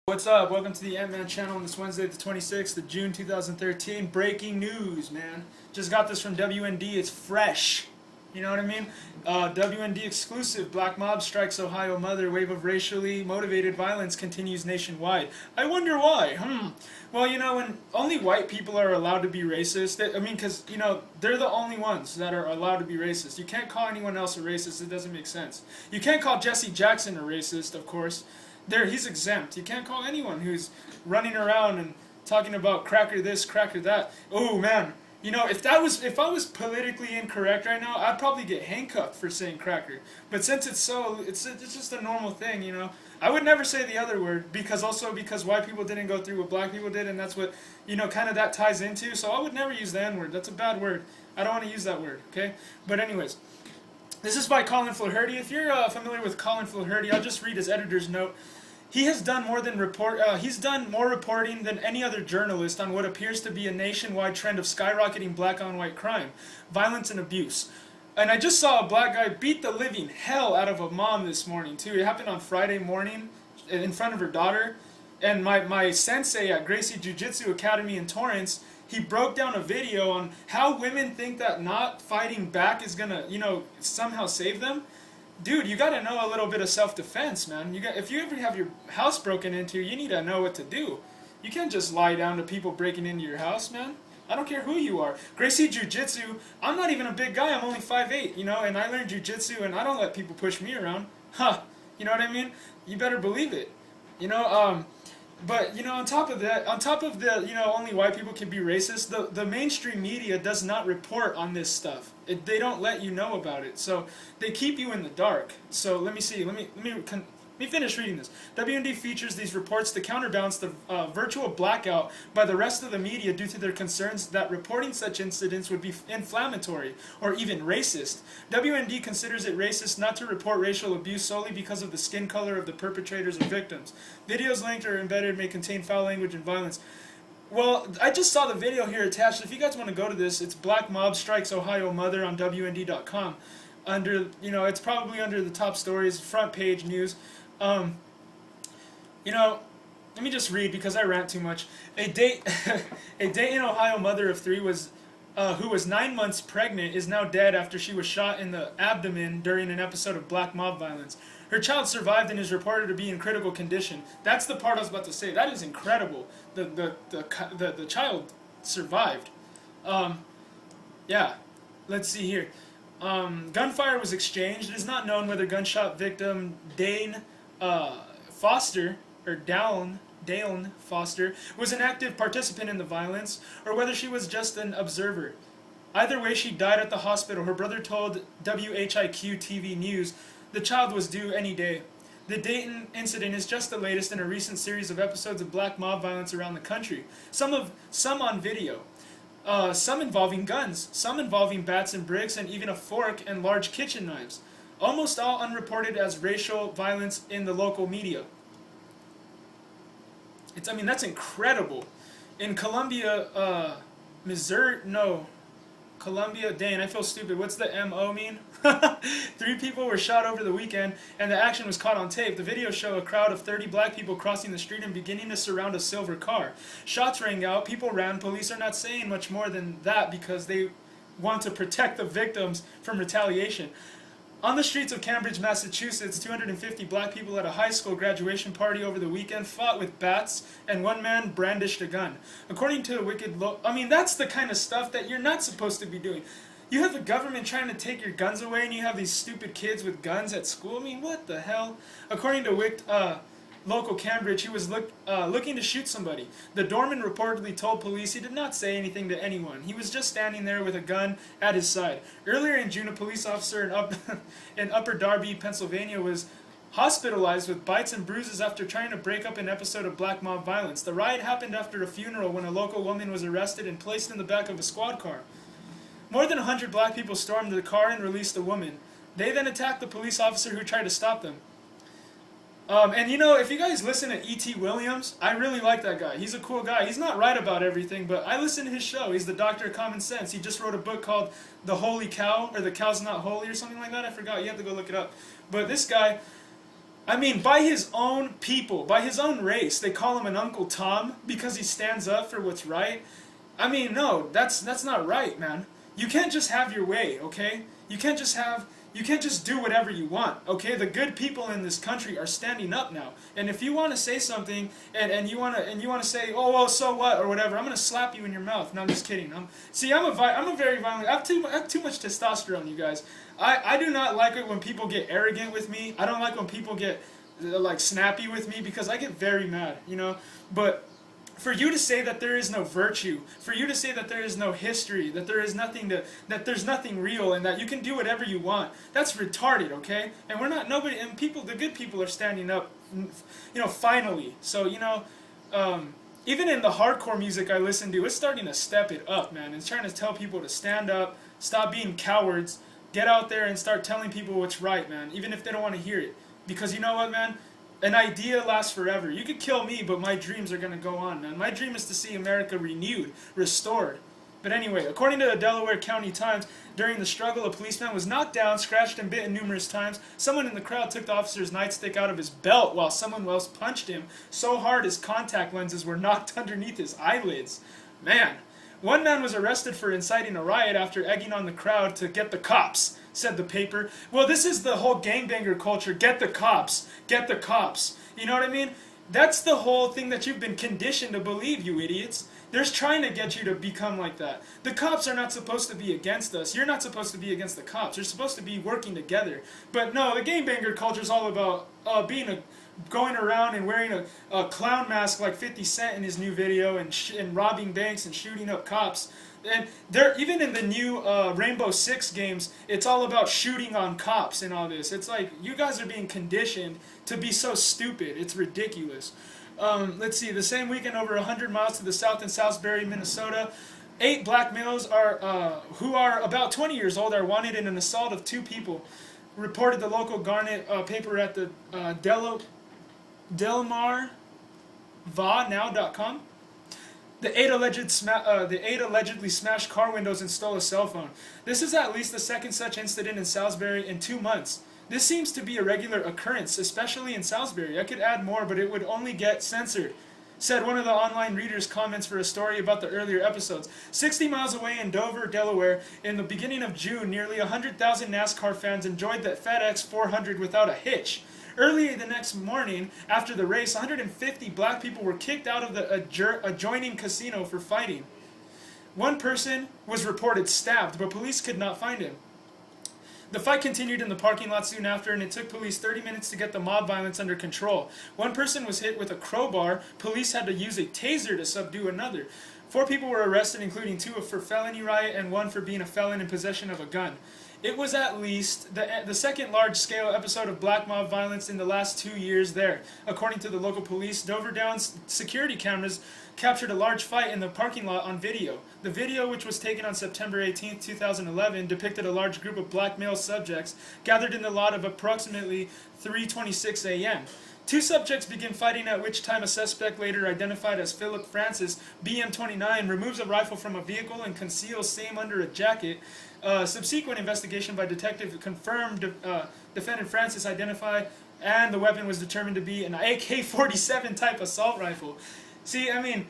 What's up? Welcome to the Ant-Man channel on this Wednesday, the 26th of June, 2013. Breaking news, man. Just got this from WND. It's fresh. You know what I mean? WND exclusive. Black mob strikes Ohio mother. Wave of racially motivated violence continues nationwide. I wonder why. Well, when only white people are allowed to be racist, because, they're the only ones that are allowed to be racist. You can't call anyone else a racist. It doesn't make sense. You can't call Jesse Jackson a racist, of course. He's exempt. You can't call anyone who's running around and talking about cracker this, cracker that. Oh man, if I was politically incorrect right now, I'd probably get handcuffed for saying cracker. But since it's just a normal thing, I would never say the other word because white people didn't go through what black people did, and that's what kind of that ties into. So I would never use the N word. That's a bad word. I don't want to use that word. Okay. But anyways. This is by Colin Flaherty. If you're familiar with Colin Flaherty, I'll just read his editor's note. He has done he's done more reporting than any other journalist on what appears to be a nationwide trend of skyrocketing black-on-white crime, violence, and abuse. And I just saw a black guy beat the living hell out of a mom this morning too. It happened on Friday morning in front of her daughter. And my sensei at Gracie Jiu-Jitsu Academy in Torrance, he broke down a video on how women think that not fighting back is gonna, somehow save them. Dude, you gotta know a little bit of self-defense, man. If you ever have your house broken into, you need to know what to do. You can't just lie down to people breaking into your house, man. I don't care who you are. Gracie Jiu-Jitsu, I'm not even a big guy, I'm only 5'8", and I learned Jiu-Jitsu and I don't let people push me around. You know what I mean? You better believe it. But on top of the only white people can be racist, the mainstream media does not report on this stuff. They don't let you know about it, so they keep you in the dark. So let me see. Let me finish reading this. WND features these reports to counterbalance the virtual blackout by the rest of the media due to their concerns that reporting such incidents would be inflammatory or even racist. WND considers it racist not to report racial abuse solely because of the skin color of the perpetrators and victims. Videos linked or embedded may contain foul language and violence. Well, I just saw the video here attached. If you guys want to go to this, it's Black Mob Strikes Ohio Mother on WND.com. It's probably under the top stories, front page news. Let me just read because I rant too much. A Dayton, Ohio mother of 3 who was 9 months pregnant is now dead after she was shot in the abdomen during an episode of black mob violence. Her child survived and is reported to be in critical condition. That's the part I was about to say. That is incredible. The child survived. Yeah. Let's see here. Gunfire was exchanged. It is not known whether gunshot victim Dane Foster, or Dallin Foster, was an active participant in the violence, or whether she was just an observer. Either way, she died at the hospital. Her brother told WHIQ TV News the child was due any day. The Dayton incident is just the latest in a recent series of episodes of black mob violence around the country. Some on video. Some involving guns, some involving bats and bricks, and even a fork and large kitchen knives. Almost all unreported as racial violence in the local media. That's incredible. In Columbia, Missouri, Columbia, dang, I feel stupid. What's the MO mean? 3 people were shot over the weekend, and the action was caught on tape. The videos show a crowd of 30 black people crossing the street and beginning to surround a silver car. Shots rang out, people ran. Police are not saying much more than that because they want to protect the victims from retaliation. On the streets of Cambridge, Massachusetts, 250 black people at a high school graduation party over the weekend fought with bats, and one man brandished a gun. According to that's the kind of stuff that you're not supposed to be doing. You have the government trying to take your guns away, and you have these stupid kids with guns at school. What the hell? According to local Cambridge, he was looking to shoot somebody. The doorman reportedly told police he did not say anything to anyone. He was just standing there with a gun at his side. Earlier in June, a police officer in Upper Darby, Pennsylvania, was hospitalized with bites and bruises after trying to break up an episode of black mob violence. The riot happened after a funeral when a local woman was arrested and placed in the back of a squad car. More than 100 black people stormed the car and released the woman. They then attacked the police officer who tried to stop them. If you guys listen to E.T. Williams, I really like that guy. He's a cool guy. He's not right about everything, but I listen to his show. He's the Doctor of Common Sense. He just wrote a book called The Holy Cow, or The Cow's Not Holy, or something like that. I forgot. You have to go look it up. But this guy, I mean, by his own people, by his own race, they call him an Uncle Tom because he stands up for what's right. I mean, no, that's not right, man. You can't just have your way, okay? You can't just do whatever you want, okay? The good people in this country are standing up now. And if you want to say something and you want to say, "Oh, well, so what?" or whatever, I'm going to slap you in your mouth. No, I'm just kidding. I'm a very violent. I have too much testosterone, you guys. I do not like it when people get arrogant with me. I don't like when people get like snappy with me because I get very mad, you know? But for you to say that there is no virtue, for you to say that there is no history, that there is nothing that there's nothing real, and that you can do whatever you want, that's retarded, okay? And we're not nobody, and people, the good people are standing up, you know, finally. So you know, even in the hardcore music I listen to, it's starting to step it up, man. It's trying to tell people to stand up, stop being cowards, get out there and start telling people what's right, man. Even if they don't want to hear it, because you know what, man. An idea lasts forever. You could kill me, but my dreams are going to go on, man. My dream is to see America renewed, restored. But anyway, according to the Delaware County Times, during the struggle, a policeman was knocked down, scratched and bitten numerous times. Someone in the crowd took the officer's nightstick out of his belt while someone else punched him so hard his contact lenses were knocked underneath his eyelids. Man. One man was arrested for inciting a riot after egging on the crowd to get the cops, said the paper. Well, this is the whole gangbanger culture. Get the cops. Get the cops. You know what I mean? That's the whole thing that you've been conditioned to believe, you idiots. They're trying to get you to become like that. The cops are not supposed to be against us. You're not supposed to be against the cops. You're supposed to be working together. But no, the gangbanger culture is all about going around and wearing a clown mask like 50 Cent in his new video and robbing banks and shooting up cops. And they're even in the new Rainbow Six games, it's all about shooting on cops and all this. It's like you guys are being conditioned to be so stupid. It's ridiculous. Let's see. The same weekend, over 100 miles to the south in Salisbury, Minnesota, 8 black males who are about 20 years old are wanted in an assault of 2 people. Reported the local Garnet paper at the DelmarVaNow.com. The 8 allegedly smashed car windows and stole a cell phone. This is at least the second such incident in Salisbury in 2 months. This seems to be a regular occurrence, especially in Salisbury. I could add more, but it would only get censored, said one of the online readers' comments for a story about the earlier episodes. 60 miles away in Dover, Delaware, in the beginning of June, nearly 100,000 NASCAR fans enjoyed the FedEx 400 without a hitch. Early the next morning, after the race, 150 black people were kicked out of the adjoining casino for fighting. One person was reported stabbed, but police could not find him. The fight continued in the parking lot soon after, and it took police 30 minutes to get the mob violence under control. One person was hit with a crowbar. Police had to use a taser to subdue another. 4 people were arrested, including 2 for felony riot and 1 for being a felon in possession of a gun. It was at least the second large-scale episode of black mob violence in the last 2 years there. According to the local police, Dover Downs security cameras captured a large fight in the parking lot on video. The video, which was taken on September 18, 2011, depicted a large group of black male subjects gathered in the lot of approximately 3:26 a.m. 2 subjects begin fighting, at which time a suspect, later identified as Philip Francis, BM29, removes a rifle from a vehicle and conceals same under a jacket. Subsequent investigation by detective confirmed defendant Francis identified, and the weapon was determined to be an AK-47 type assault rifle. See, I mean,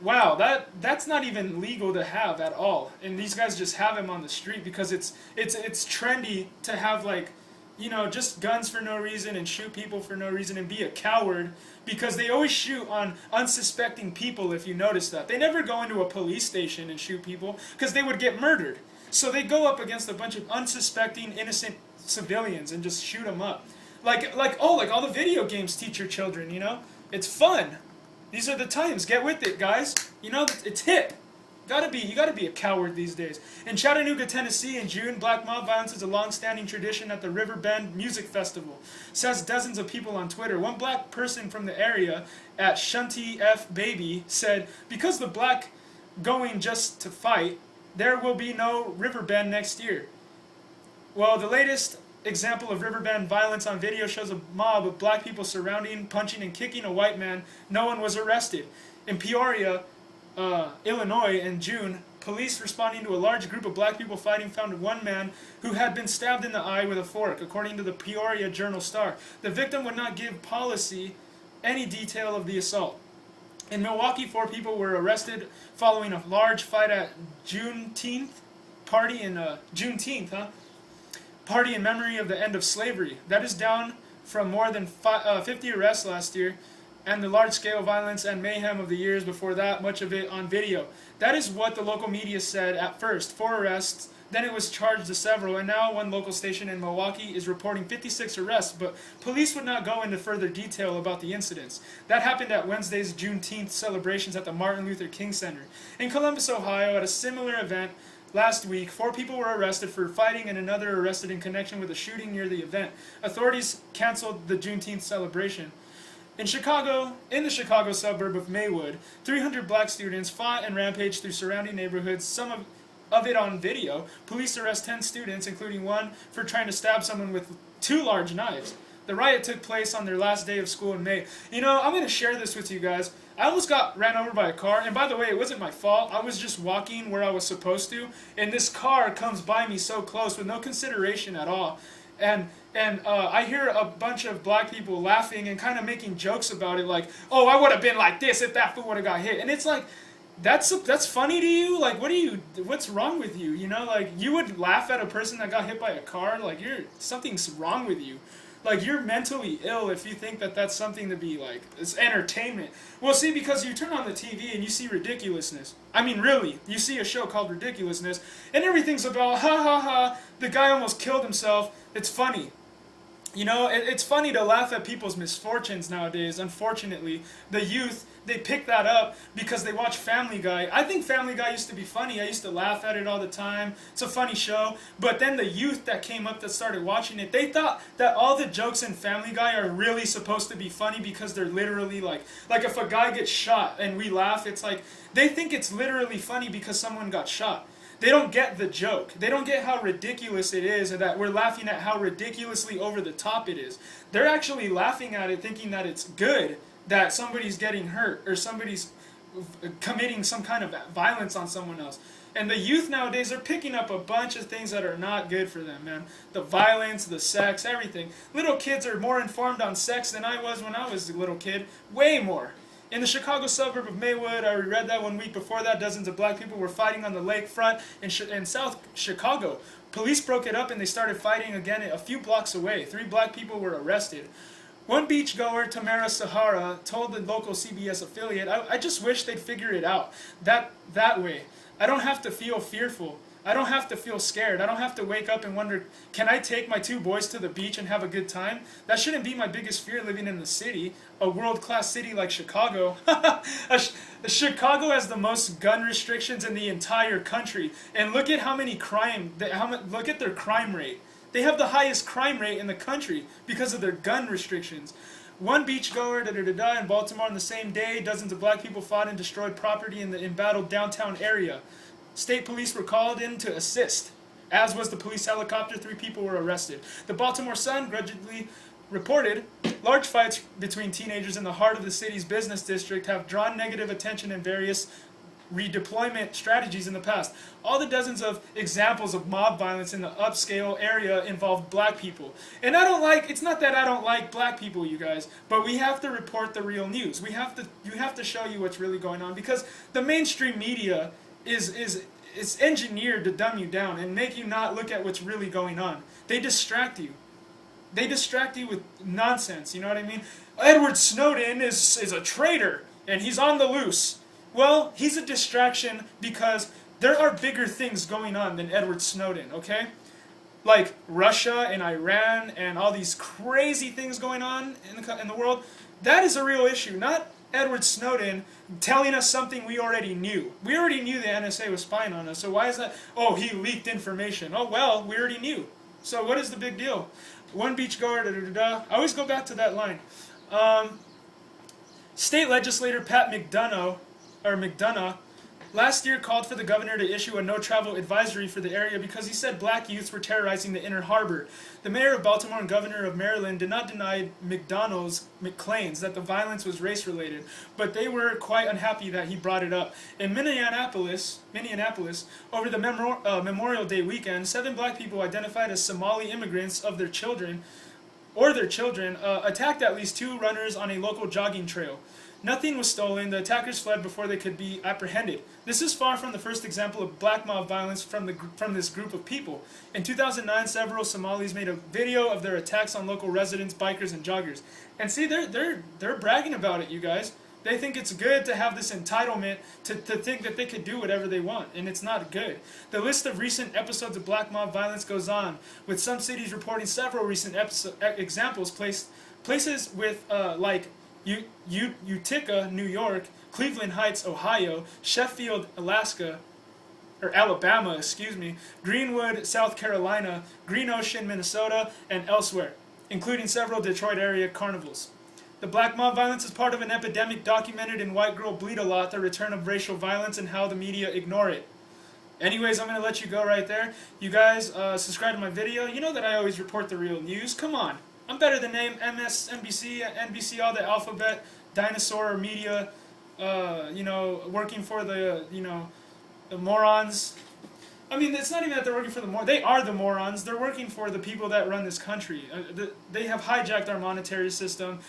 wow, that's not even legal to have at all, and these guys just have him on the street because it's trendy to have, like, you know, just guns for no reason and shoot people for no reason and be a coward, because they always shoot on unsuspecting people. If you notice that, they never go into a police station and shoot people because they would get murdered. So they go up against a bunch of unsuspecting, innocent civilians and just shoot them up. Like all the video games teach your children, you know? It's fun. These are the times. Get with it, guys. You know, it's hip. You gotta be a coward these days. In Chattanooga, Tennessee, in June, black mob violence is a long-standing tradition at the River Bend Music Festival, says dozens of people on Twitter. One black person from the area, at Shunty F. Baby, said, "Because the black going just to fight, there will be no River Bend next year." Well, the latest example of River Bend violence on video shows a mob of black people surrounding, punching, and kicking a white man. No one was arrested. In Peoria, Illinois, in June, police responding to a large group of black people fighting found one man who had been stabbed in the eye with a fork, according to the Peoria Journal-Star. The victim would not give policy any detail of the assault. In Milwaukee, 4 people were arrested following a large fight at Juneteenth party in party in memory of the end of slavery. That is down from more than 50 arrests last year, and the large-scale violence and mayhem of the years before that, much of it on video. That is what the local media said at first. 4 arrests, then it was charged to several, and now one local station in Milwaukee is reporting 56 arrests, but police would not go into further detail about the incidents. That happened at Wednesday's Juneteenth celebrations at the Martin Luther King Center. In Columbus, Ohio, at a similar event last week, 4 people were arrested for fighting and another arrested in connection with a shooting near the event. Authorities canceled the Juneteenth celebration. In the Chicago suburb of Maywood, 300 black students fought and rampaged through surrounding neighborhoods, some of it on video. Police arrest 10 students, including one for trying to stab someone with 2 large knives. The riot took place on their last day of school in May. You know, I'm going to share this with you guys. I almost got ran over by a car, and by the way, it wasn't my fault. I was just walking where I was supposed to, and this car comes by me so close with no consideration at all. And I hear a bunch of black people laughing and kind of making jokes about it, like, oh, I would have been like this if that fool would have got hit. And it's like, that's funny to you? Like, what's wrong with you? You know, like, you would laugh at a person that got hit by a car? Like, something's wrong with you. Like, you're mentally ill if you think that that's something to be, like, it's entertainment. Well, see, because you turn on the TV and you see ridiculousness. I mean, really, you see a show called Ridiculousness, and everything's about, ha ha ha, the guy almost killed himself. It's funny. You know, it's funny to laugh at people's misfortunes nowadays. Unfortunately, the youth, they pick that up because they watch Family Guy. I think Family Guy used to be funny. I used to laugh at it all the time. It's a funny show. But then the youth that came up that started watching it, they thought that all the jokes in Family Guy are really supposed to be funny because they're literally like if a guy gets shot and we laugh, it's like, they think it's literally funny because someone got shot. They don't get the joke. They don't get how ridiculous it is, and that we're laughing at how ridiculously over the top it is. They're actually laughing at it thinking that it's good that somebody's getting hurt or somebody's committing some kind of violence on someone else. And the youth nowadays are picking up a bunch of things that are not good for them, man. The violence, the sex, everything. Little kids are more informed on sex than I was when I was a little kid. Way more. In the Chicago suburb of Maywood, I read that 1 week before that, dozens of black people were fighting on the lakefront in South Chicago. Police broke it up and they started fighting again a few blocks away. 3 black people were arrested. One beachgoer, Tamara Sahara, told the local CBS affiliate, I just wish they'd figure it out that way. I don't have to feel fearful. I don't have to feel scared. I don't have to wake up and wonder, can I take my 2 boys to the beach and have a good time? That shouldn't be my biggest fear living in the city, a world-class city like Chicago. Chicago has the most gun restrictions in the entire country. And look at how many look at their crime rate. They have the highest crime rate in the country because of their gun restrictions. One beachgoer in Baltimore on the same day, dozens of black people fought and destroyed property in the embattled downtown area. State police were called in to assist. As was the police helicopter, 3 people were arrested. The Baltimore Sun grudgingly reported, large fights between teenagers in the heart of the city's business district have drawn negative attention in various redeployment strategies in the past. All the dozens of examples of mob violence in the upscale area involved black people. And it's not that I don't like black people, you guys, but we have to report the real news. You have to show you what's really going on, because the mainstream media is engineered to dumb you down and make you not look at what's really going on. They distract you. They distract you with nonsense, you know what I mean? Edward Snowden is a traitor, and he's on the loose. Well, he's a distraction because there are bigger things going on than Edward Snowden, okay? Like Russia and Iran and all these crazy things going on in the world. That is a real issue, not Edward Snowden telling us something we already knew. We already knew the NSA was spying on us, so why is that? Oh, he leaked information. Oh, well, we already knew. So what is the big deal? One beachgoer, I always go back to that line. State legislator Pat McDonough last year called for the governor to issue a no-travel advisory for the area because he said black youths were terrorizing the Inner Harbor. The mayor of Baltimore and governor of Maryland did not deny McDonald's claims that the violence was race-related, but they were quite unhappy that he brought it up. In Minneapolis, over the Memorial Day weekend, 7 black people identified as Somali immigrants of their children attacked at least 2 runners on a local jogging trail. Nothing was stolen. The attackers fled before they could be apprehended. This is far from the first example of black mob violence from this group of people. In 2009, several Somalis made a video of their attacks on local residents, bikers, and joggers. And see, they're bragging about it, you guys. They think it's good to have this entitlement to think that they could do whatever they want, and it's not good. The list of recent episodes of black mob violence goes on, with some cities reporting several recent examples. Places with like Utica, New York, Cleveland Heights, Ohio, Sheffield, Alabama, Greenwood, South Carolina, Green Ocean, Minnesota, and elsewhere, including several Detroit area carnivals. The black mob violence is part of an epidemic documented in White Girl Bleed a Lot, the return of racial violence and how the media ignore it. Anyways, I'm going to let you go right there. You guys, subscribe to my video. You know that I always report the real news. Come on. I'm better than name MSNBC, NBC, all the alphabet, dinosaur media, working for the morons. I mean, it's not even that they're working for the morons. They are the morons. They're working for the people that run this country. They have hijacked our monetary system.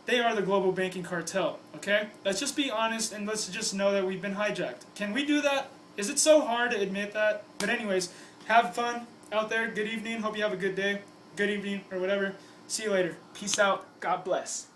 They are the global banking cartel, okay? Let's just be honest and let's just know that we've been hijacked. Can we do that? Is it so hard to admit that? But anyways, have fun out there. Good evening. Hope you have a good day. Good evening or whatever. See you later. Peace out. God bless.